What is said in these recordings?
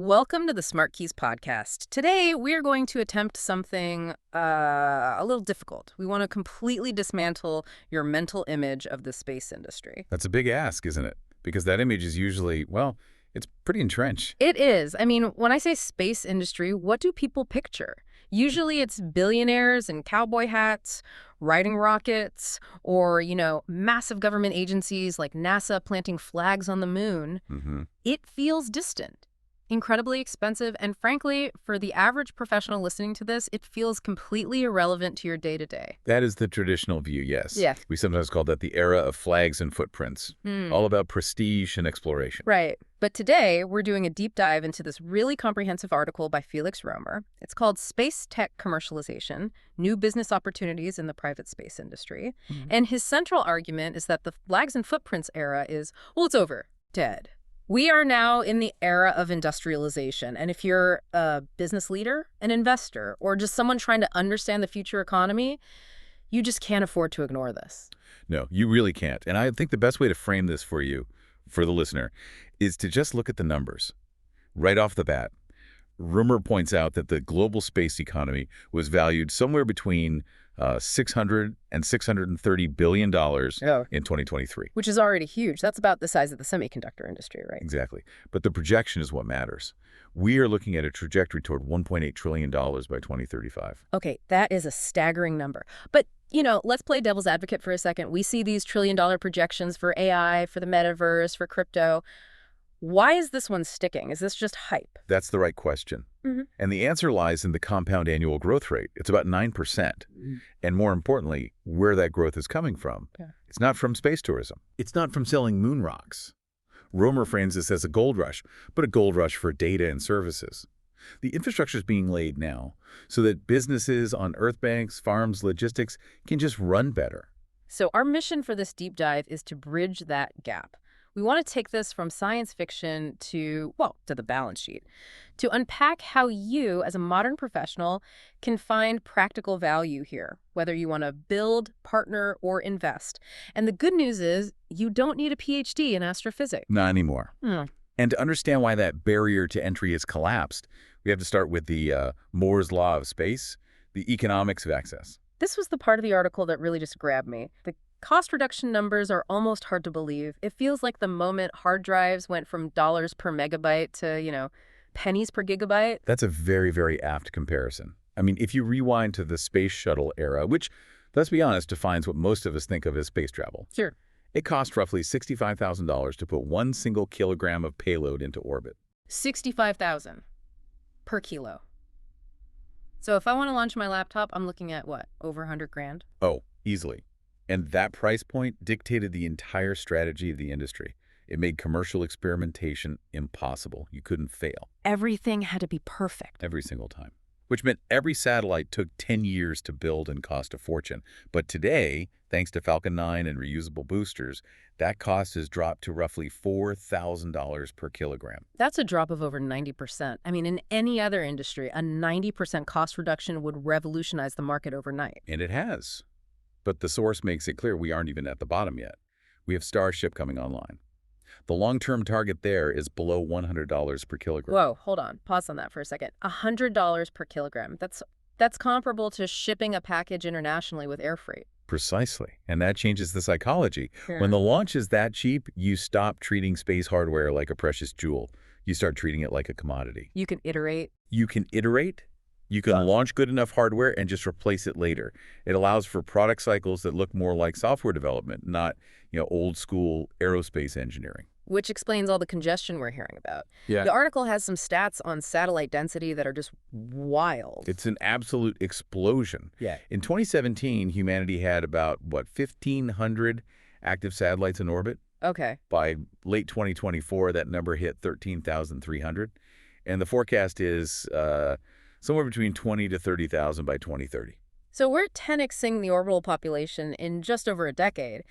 Welcome to the SmartKeys podcast. Today, we are going to attempt something a little difficult. We want to completely dismantle your mental image of the space industry. That's a big ask, isn't it? Because that image is usually, well, it's pretty entrenched. It is. I mean, when I say space industry, what do people picture? Usually it's billionaires in cowboy hats, riding rockets, or, massive government agencies like NASA planting flags on the moon. It feels distant, incredibly expensive, and frankly, for the average professional listening to this, it feels completely irrelevant to your day-to-day. That is the traditional view, yes. Yeah. We sometimes call that the era of flags and footprints, all about prestige and exploration. Right. But today, we're doing a deep dive into this really comprehensive article by Felix Römer. It's called SpaceTech Commercialization, New Business Opportunities in the Private Space Industry. And his central argument is that the flags and footprints era is, well, it's over, dead. We are now in the era of industrialization, and if you're a business leader, an investor, or just someone trying to understand the future economy, you just can't afford to ignore this. No, you really can't. And I think the best way to frame this for you, for the listener, is to just look at the numbers. Right off the bat, Römer points out that the global space economy was valued somewhere between $600 and $630 billion in 2023. Which is already huge. That's about the size of the semiconductor industry, right? Exactly. But the projection is what matters. We are looking at a trajectory toward $1.8 trillion by 2035. Okay, that is a staggering number. But, let's play devil's advocate for a second. We see these trillion-dollar projections for AI, for the metaverse, for crypto. Why is this one sticking? Is this just hype? That's the right question. And the answer lies in the compound annual growth rate. It's about 9%. And more importantly, where that growth is coming from. It's not from space tourism. It's not from selling moon rocks. Römer frames this as a gold rush, but a gold rush for data and services. The infrastructure is being laid now so that businesses on Earth banks, farms, logistics can just run better. So our mission for this deep dive is to bridge that gap. We want to take this from science fiction to the balance sheet, to unpack how you, as a modern professional, can find practical value here, whether you want to build, partner, or invest. And the good news is you don't need a PhD in astrophysics. Not anymore. And to understand why that barrier to entry has collapsed, we have to start with the Moore's law of space, the economics of access. This was the part of the article that really just grabbed me. The cost reduction numbers are almost hard to believe. It feels like the moment hard drives went from dollars per megabyte to, pennies per gigabyte. That's a very, very apt comparison. I mean, if you rewind to the space shuttle era, which, let's be honest, defines what most of us think of as space travel. Sure. It cost roughly $65,000 to put 1 single kilogram of payload into orbit. $65,000 per kilo. So if I want to launch my laptop, I'm looking at what, over 100 grand? Oh, easily. And that price point dictated the entire strategy of the industry. It made commercial experimentation impossible. You couldn't fail. Everything had to be perfect. Every single time. Which meant every satellite took 10 years to build and cost a fortune. But today, thanks to Falcon 9 and reusable boosters, that cost has dropped to roughly $4,000 per kilogram. That's a drop of over 90%. I mean, in any other industry, a 90% cost reduction would revolutionize the market overnight. And it has. But the source makes it clear we aren't even at the bottom yet. We have Starship coming online. The long-term target there is below $100 per kilogram. Whoa, hold on. Pause on that for a second. $100 per kilogram. That's comparable to shipping a package internationally with air freight. Precisely. And that changes the psychology. When the launch is that cheap, you stop treating space hardware like a precious jewel. You start treating it like a commodity. You can iterate. You can iterate. You can launch good enough hardware and just replace it later. It allows for product cycles that look more like software development, not, old school aerospace engineering. Which explains all the congestion we're hearing about. Yeah. The article has some stats on satellite density that are just wild. It's an absolute explosion. Yeah. In 2017, humanity had about, 1,500 active satellites in orbit. Okay. By late 2024, that number hit 13,300. And the forecast is somewhere between 20 to 30,000 by 2030. So we're 10xing the orbital population in just over a decade.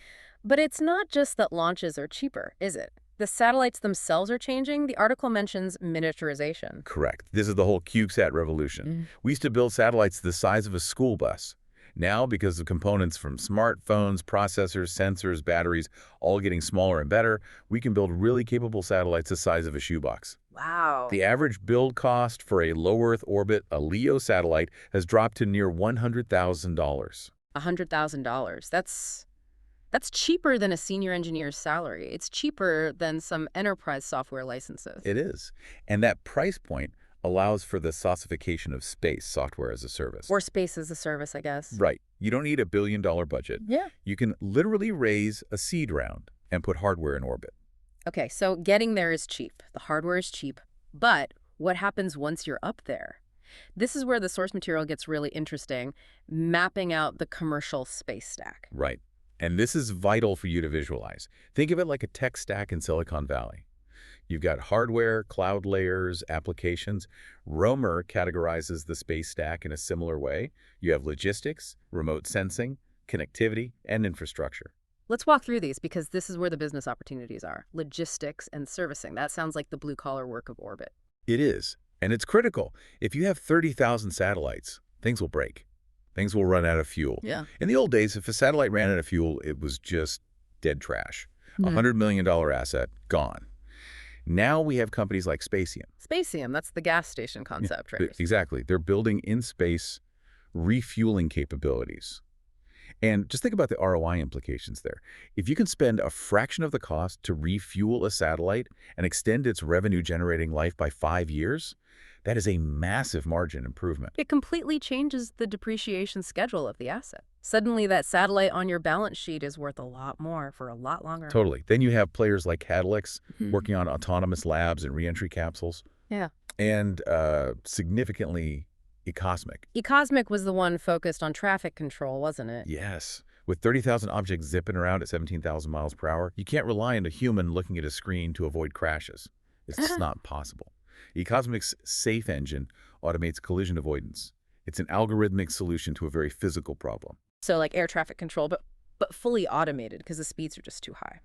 But it's not just that launches are cheaper, is it? The satellites themselves are changing. The article mentions miniaturization. Correct. This is the whole CubeSat revolution. We used to build satellites the size of a school bus. Now, because of components from smartphones, processors, sensors, batteries, all getting smaller and better, we can build really capable satellites the size of a shoebox. Wow. The average build cost for a low Earth orbit, a LEO satellite, has dropped to near $100,000. $100,000. That's cheaper than a senior engineer's salary. It's cheaper than some enterprise software licenses. It is. And that price point allows for the saucification of space, software as a service. Or space as a service, I guess. Right. You don't need a billion-dollar budget. Yeah. You can literally raise a seed round and put hardware in orbit. Okay, so getting there is cheap. The hardware is cheap. But what happens once you're up there? This is where the source material gets really interesting, mapping out the commercial space stack. Right. And this is vital for you to visualize. Think of it like a tech stack in Silicon Valley. You've got hardware, cloud layers, applications. Römer categorizes the space stack in a similar way. You have logistics, remote sensing, connectivity, and infrastructure. Let's walk through these because this is where the business opportunities are. Logistics and servicing. That sounds like the blue-collar work of orbit. It is. And it's critical. If you have 30,000 satellites, things will break. Things will run out of fuel. Yeah. In the old days, if a satellite ran out of fuel, it was just dead trash. $100 million asset, gone. Now we have companies like Spaceium. Spaceium, that's the gas station concept, right? Exactly. They're building in-space refueling capabilities. And just think about the ROI implications there. If you can spend a fraction of the cost to refuel a satellite and extend its revenue-generating life by 5 years, that is a massive margin improvement. It completely changes the depreciation schedule of the asset. Suddenly, that satellite on your balance sheet is worth a lot more for a lot longer. Totally. Then you have players like Catalyx working on autonomous labs and reentry capsules. Yeah. And significantly, Ecosmic. Ecosmic was the one focused on traffic control, wasn't it? Yes. With 30,000 objects zipping around at 17,000 miles per hour, you can't rely on a human looking at a screen to avoid crashes. It's just not possible. Ecosmic's Safe engine automates collision avoidance. It's an algorithmic solution to a very physical problem. So like air traffic control, but fully automated because the speeds are just too high.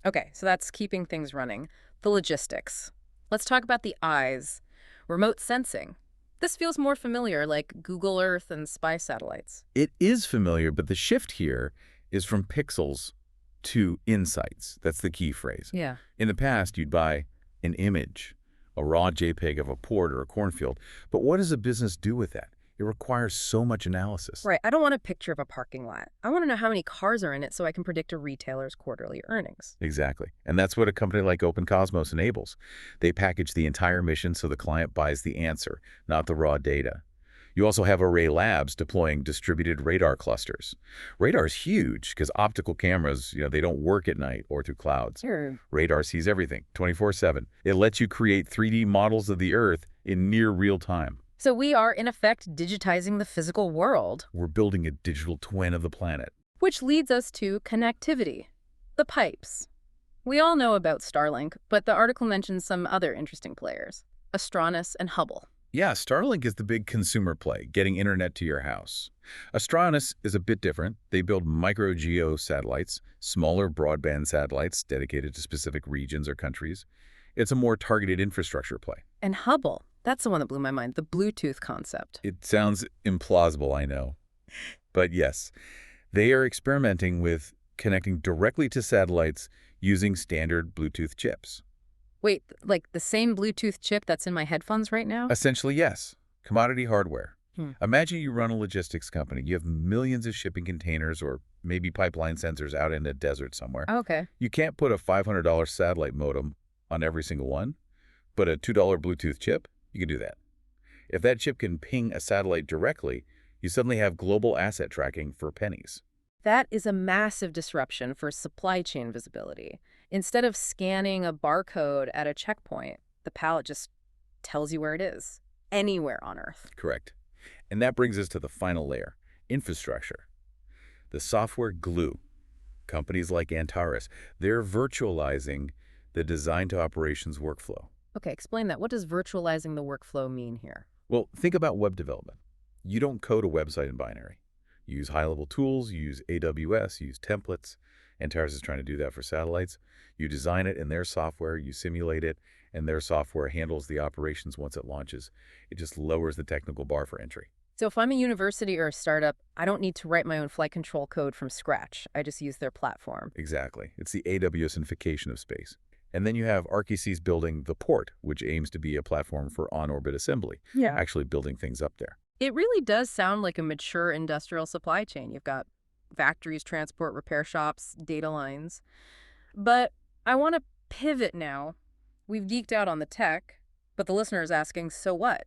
Okay, so that's keeping things running. The logistics. Let's talk about the eyes. Remote sensing. This feels more familiar, like Google Earth and spy satellites. It is familiar, but the shift here is from pixels to insights. That's the key phrase. Yeah. In the past, you'd buy an image, a raw JPEG of a port or a cornfield. But what does a business do with that? It requires so much analysis. Right. I don't want a picture of a parking lot. I want to know how many cars are in it so I can predict a retailer's quarterly earnings. Exactly. And that's what a company like OpenCosmos enables. They package the entire mission so the client buys the answer, not the raw data. You also have Array Labs deploying distributed radar clusters. Radar is huge because optical cameras, they don't work at night or through clouds. Sure. Radar sees everything 24/7. It lets you create 3D models of the Earth in near real time. So we are, in effect, digitizing the physical world. We're building a digital twin of the planet. Which leads us to connectivity. The pipes. We all know about Starlink, but the article mentions some other interesting players. Astronis and Hubble. Yeah, Starlink is the big consumer play, getting internet to your house. Astronis is a bit different. They build micro-geo satellites, smaller broadband satellites dedicated to specific regions or countries. It's a more targeted infrastructure play. And Hubble. That's the one that blew my mind, the Bluetooth concept. It sounds implausible, I know. But yes, they are experimenting with connecting directly to satellites using standard Bluetooth chips. Wait, like the same Bluetooth chip that's in my headphones right now? Essentially, yes. Commodity hardware. Imagine you run a logistics company. You have millions of shipping containers or maybe pipeline sensors out in a desert somewhere. Okay. You can't put a $500 satellite modem on every single one, but a $2 Bluetooth chip, you can do that. If that chip can ping a satellite directly, you suddenly have global asset tracking for pennies. That is a massive disruption for supply chain visibility. Instead of scanning a barcode at a checkpoint, the pallet just tells you where it is, anywhere on Earth. Correct. And that brings us to the final layer, infrastructure. The software glue. Companies like Antares, they're virtualizing the design-to-operations workflow. Okay, explain that. What does virtualizing the workflow mean here? Well, think about web development. You don't code a website in binary. You use high-level tools, you use AWS, you use templates. Antares is trying to do that for satellites. You design it in their software, you simulate it, and their software handles the operations once it launches. It just lowers the technical bar for entry. So if I'm a university or a startup, I don't need to write my own flight control code from scratch. I just use their platform. Exactly. It's the AWSification of space. And then you have RKC's building the port, which aims to be a platform for on-orbit assembly, actually building things up there. It really does sound like a mature industrial supply chain. You've got factories, transport, repair shops, data lines. But I want to pivot now. We've geeked out on the tech, but the listener is asking, so what?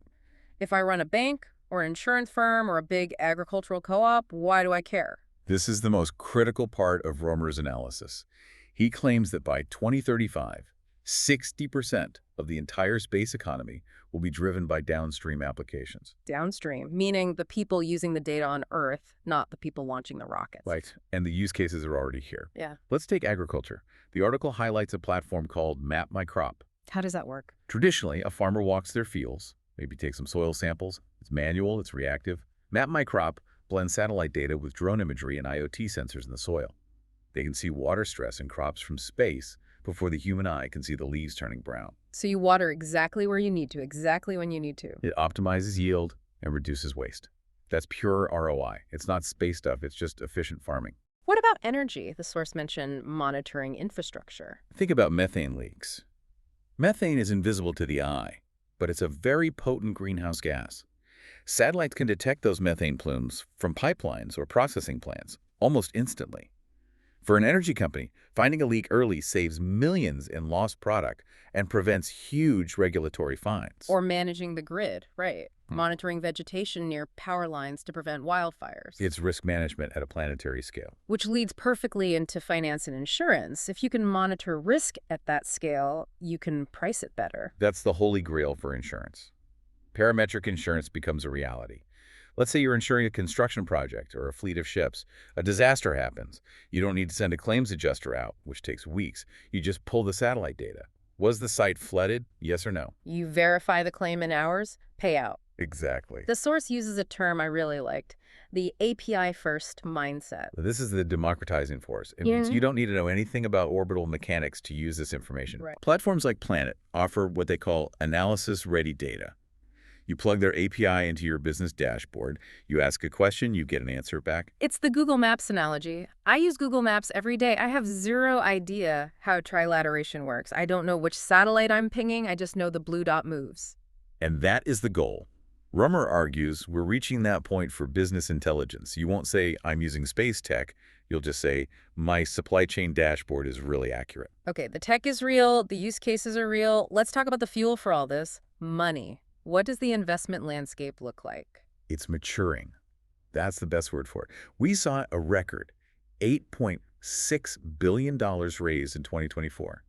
If I run a bank or an insurance firm or a big agricultural co-op, why do I care? This is the most critical part of Römer's analysis. He claims that by 2035, 60% of the entire space economy will be driven by downstream applications. Downstream, meaning the people using the data on Earth, not the people launching the rockets. Right, and the use cases are already here. Yeah. Let's take agriculture. The article highlights a platform called Map My Crop. How does that work? Traditionally, a farmer walks their fields, maybe takes some soil samples. It's manual, it's reactive. Map My Crop blends satellite data with drone imagery and IoT sensors in the soil. They can see water stress in crops from space before the human eye can see the leaves turning brown. So you water exactly where you need to, exactly when you need to. It optimizes yield and reduces waste. That's pure ROI. It's not space stuff, it's just efficient farming. What about energy? The source mentioned monitoring infrastructure. Think about methane leaks. Methane is invisible to the eye, but it's a very potent greenhouse gas. Satellites can detect those methane plumes from pipelines or processing plants almost instantly. For an energy company, finding a leak early saves millions in lost product and prevents huge regulatory fines. Or managing the grid, right. Monitoring vegetation near power lines to prevent wildfires. It's risk management at a planetary scale. Which leads perfectly into finance and insurance. If you can monitor risk at that scale, you can price it better. That's the holy grail for insurance. Parametric insurance becomes a reality. Let's say you're insuring a construction project or a fleet of ships. A disaster happens. You don't need to send a claims adjuster out, which takes weeks. You just pull the satellite data. Was the site flooded? Yes or no? You verify the claim in hours, pay out. Exactly. The source uses a term I really liked, the API-first mindset. This is the democratizing force. It means you don't need to know anything about orbital mechanics to use this information. Right. Platforms like Planet offer what they call analysis-ready data. You plug their API into your business dashboard. You ask a question, you get an answer back. It's the Google Maps analogy. I use Google Maps every day. I have zero idea how trilateration works. I don't know which satellite I'm pinging. I just know the blue dot moves. And that is the goal. Römer argues we're reaching that point for business intelligence. You won't say, I'm using SpaceTech. You'll just say, my supply chain dashboard is really accurate. Okay, the tech is real. The use cases are real. Let's talk about the fuel for all this. Money. What does the investment landscape look like? It's maturing. That's the best word for it. We saw a record $8.6 billion raised in 2024.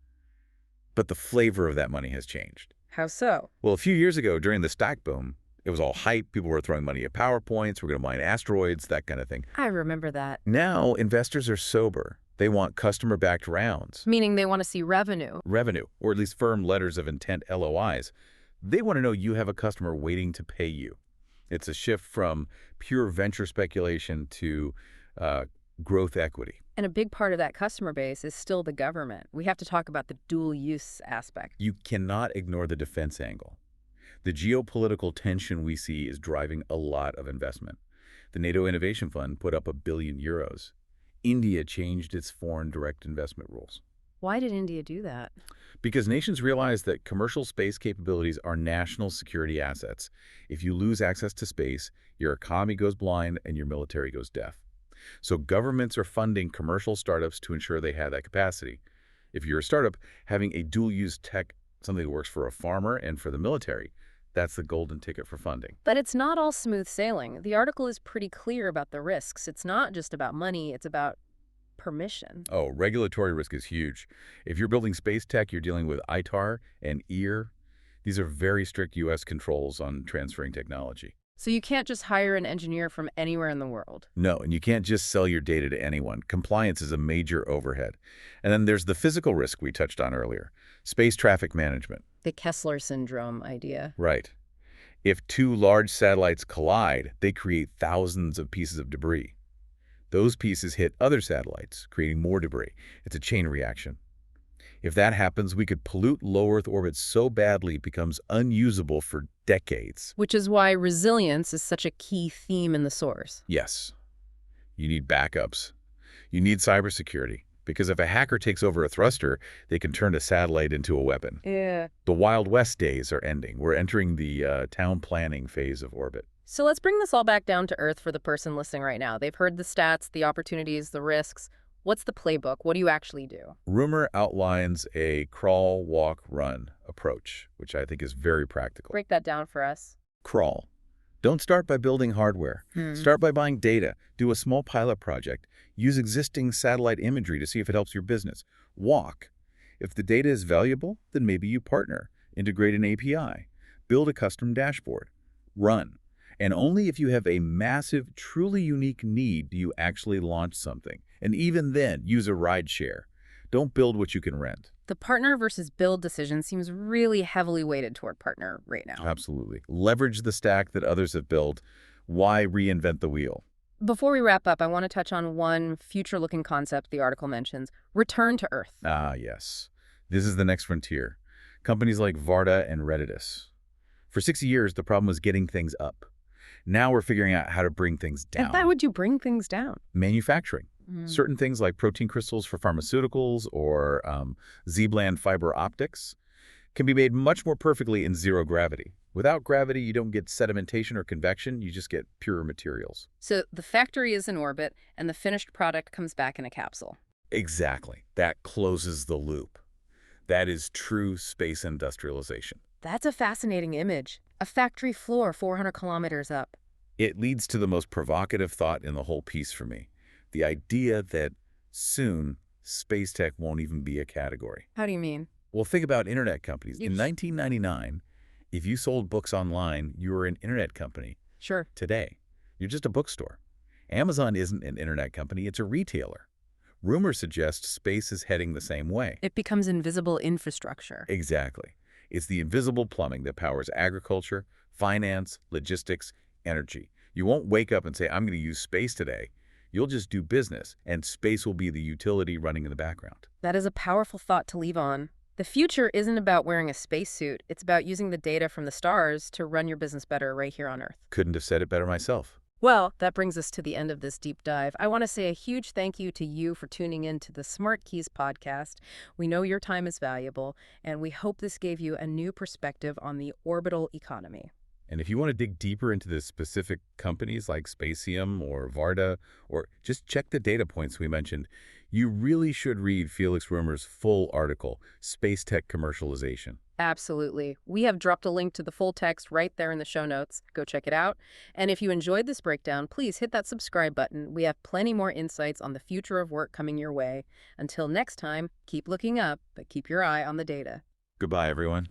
But the flavor of that money has changed. How so? Well, a few years ago, during the stock boom, it was all hype. People were throwing money at PowerPoints. We're going to mine asteroids, that kind of thing. I remember that. Now, investors are sober. They want customer-backed rounds. Meaning they want to see revenue. Revenue, or at least firm letters of intent, LOIs. They want to know you have a customer waiting to pay you. It's a shift from pure venture speculation to growth equity. And a big part of that customer base is still the government. We have to talk about the dual use aspect. You cannot ignore the defense angle. The geopolitical tension we see is driving a lot of investment. The NATO Innovation Fund put up €1 billion. India changed its foreign direct investment rules. Why did India do that? Because nations realize that commercial space capabilities are national security assets. If you lose access to space, your economy goes blind and your military goes deaf. So governments are funding commercial startups to ensure they have that capacity. If you're a startup, having a dual-use tech, something that works for a farmer and for the military, that's the golden ticket for funding. But it's not all smooth sailing. The article is pretty clear about the risks. It's not just about money, it's about permission. Oh, regulatory risk is huge. If you're building space tech, you're dealing with ITAR and EAR. These are very strict U.S. controls on transferring technology. So you can't just hire an engineer from anywhere in the world. No, and you can't just sell your data to anyone. Compliance is a major overhead. And then there's the physical risk we touched on earlier, space traffic management. The Kessler syndrome idea. Right. If two large satellites collide, they create thousands of pieces of debris. Those pieces hit other satellites, creating more debris. It's a chain reaction. If that happens, we could pollute low Earth orbit so badly it becomes unusable for decades. Which is why resilience is such a key theme in the source. Yes. You need backups. You need cybersecurity. because if a hacker takes over a thruster, they can turn a satellite into a weapon. Yeah. The Wild West days are ending. We're entering the town planning phase of orbit. So let's bring this all back down to earth for the person listening right now. They've heard the stats, the opportunities, the risks. What's the playbook? What do you actually do? Römer outlines a crawl, walk, run approach, which I think is very practical. Break that down for us. Crawl. Don't start by building hardware. Start by buying data. Do a small pilot project. Use existing satellite imagery to see if it helps your business. Walk. If the data is valuable, then maybe you partner. Integrate an API. Build a custom dashboard. Run. And only if you have a massive, truly unique need do you actually launch something. And even then, use a rideshare. Don't build what you can rent. The partner versus build decision seems really heavily weighted toward partner right now. Absolutely. Leverage the stack that others have built. Why reinvent the wheel? Before we wrap up, I want to touch on one future-looking concept the article mentions, return to Earth. Ah, yes. This is the next frontier. Companies like Varda and Redditus. For 60 years, the problem was getting things up. Now we're figuring out how to bring things down. And how would you bring things down? Manufacturing. Certain things like protein crystals for pharmaceuticals or Z-band fiber optics can be made much more perfectly in zero gravity. Without gravity, you don't get sedimentation or convection. You just get pure materials. So the factory is in orbit, and the finished product comes back in a capsule. Exactly. That closes the loop. That is true space industrialization. That's a fascinating image. A factory floor 400 kilometers up. It leads to the most provocative thought in the whole piece for me. The idea that soon, SpaceTech won't even be a category. How do you mean? Well, think about internet companies. In 1999, if you sold books online, you were an internet company. Sure. Today, you're just a bookstore. Amazon isn't an internet company, it's a retailer. Rumors suggest space is heading the same way. It becomes invisible infrastructure. Exactly. It's the invisible plumbing that powers agriculture, finance, logistics, energy. You won't wake up and say, I'm going to use space today. You'll just do business, and space will be the utility running in the background. That is a powerful thought to leave on. The future isn't about wearing a spacesuit. It's about using the data from the stars to run your business better right here on Earth. Couldn't have said it better myself. Well, that brings us to the end of this deep dive. I want to say a huge thank you to you for tuning in to the SmartKeys podcast. We know your time is valuable, and we hope this gave you a new perspective on the orbital economy. And if you want to dig deeper into the specific companies like Spatium or Varda, or just check the data points we mentioned, you really should read Felix Römer's full article, SpaceTech Commercialization. Absolutely. We have dropped a link to the full text right there in the show notes. Go check it out. And if you enjoyed this breakdown, please hit that subscribe button. We have plenty more insights on the future of work coming your way. Until next time, keep looking up, but keep your eye on the data. Goodbye, everyone.